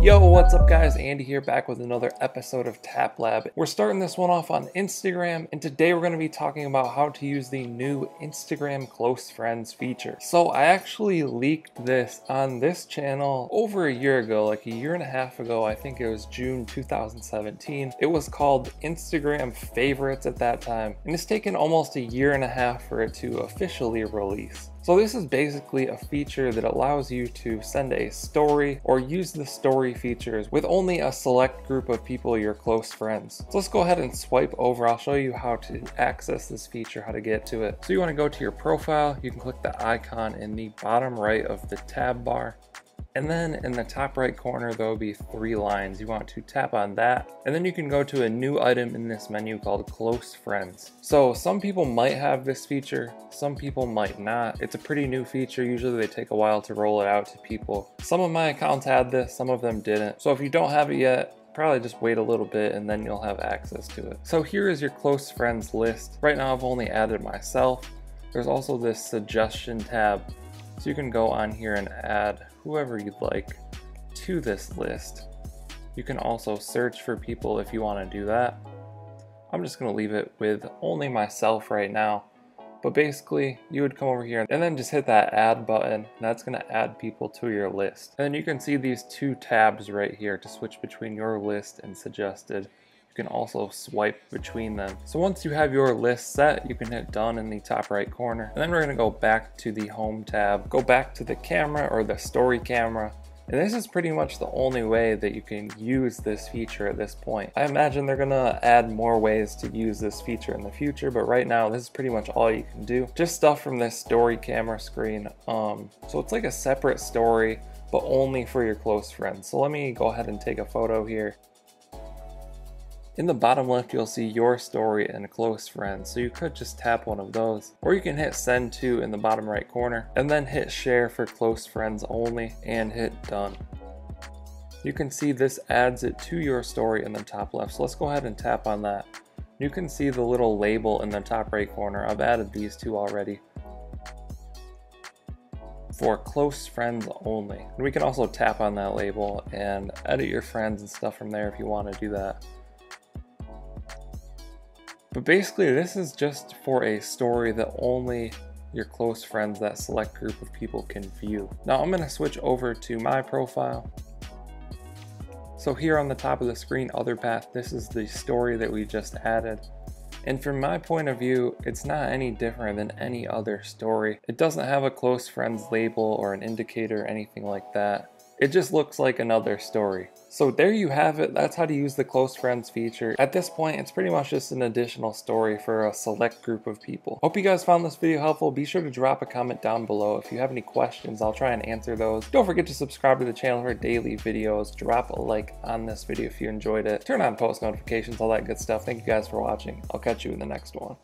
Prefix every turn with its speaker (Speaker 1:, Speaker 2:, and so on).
Speaker 1: Yo, what's up guys? Andy here, back with another episode of Tap Lab. We're starting this one off on Instagram, and today we're going to be talking about how to use the new Instagram Close Friends feature. So I actually leaked this on this channel over a year ago, like a year and a half ago. I think it was June 2017. It was called Instagram Favorites at that time, and it's taken almost a year and a half for it to officially release. So this is basically a feature that allows you to send a story or use the story features with only a select group of people, your close friends. So let's go ahead and swipe over. I'll show you how to access this feature, how to get to it. So you want to go to your profile. You can click the icon in the bottom right of the tab bar. And then in the top right corner, there will be 3 lines. You want to tap on that. And then you can go to a new item in this menu called Close Friends. So some people might have this feature, some people might not. It's a pretty new feature. Usually they take a while to roll it out to people. Some of my accounts had this, some of them didn't. So if you don't have it yet, probably just wait a little bit and then you'll have access to it. So here is your close friends list. Right now I've only added myself. There's also this suggestion tab. So you can go on here and add whoever you'd like to this list. You can also search for people if you want to do that. I'm just going to leave it with only myself right now. But basically, you would come over here and then just hit that add button, and that's going to add people to your list. And then you can see these 2 tabs right here to switch between your list and suggested. You can also swipe between them. So once you have your list set, you can hit done in the top right corner. And then we're gonna go back to the home tab, go back to the camera or the story camera. And this is pretty much the only way that you can use this feature at this point. I imagine they're gonna add more ways to use this feature in the future, but right now this is pretty much all you can do. Just stuff from this story camera screen. So it's like a separate story, but only for your close friends. So let me go ahead and take a photo here. In the bottom left, you'll see your story and close friends, so you could just tap one of those. Or you can hit send to in the bottom right corner, and then hit share for close friends only, and hit done. You can see this adds it to your story in the top left, so let's go ahead and tap on that. You can see the little label in the top right corner. I've added these 2 already. For close friends only. And we can also tap on that label and edit your friends and stuff from there if you want to do that. But basically this is just for a story that only your close friends, that select group of people, can view. Now I'm going to switch over to my profile. So here on the top of the screen, other path, this is the story that we just added. And from my point of view, it's not any different than any other story. It doesn't have a close friends label or an indicator or anything like that. It just looks like another story. So there you have it. That's how to use the close friends feature. At this point, it's pretty much just an additional story for a select group of people. Hope you guys found this video helpful. Be sure to drop a comment down below. If you have any questions, I'll try and answer those. Don't forget to subscribe to the channel for daily videos. Drop a like on this video if you enjoyed it. Turn on post notifications, all that good stuff. Thank you guys for watching. I'll catch you in the next one.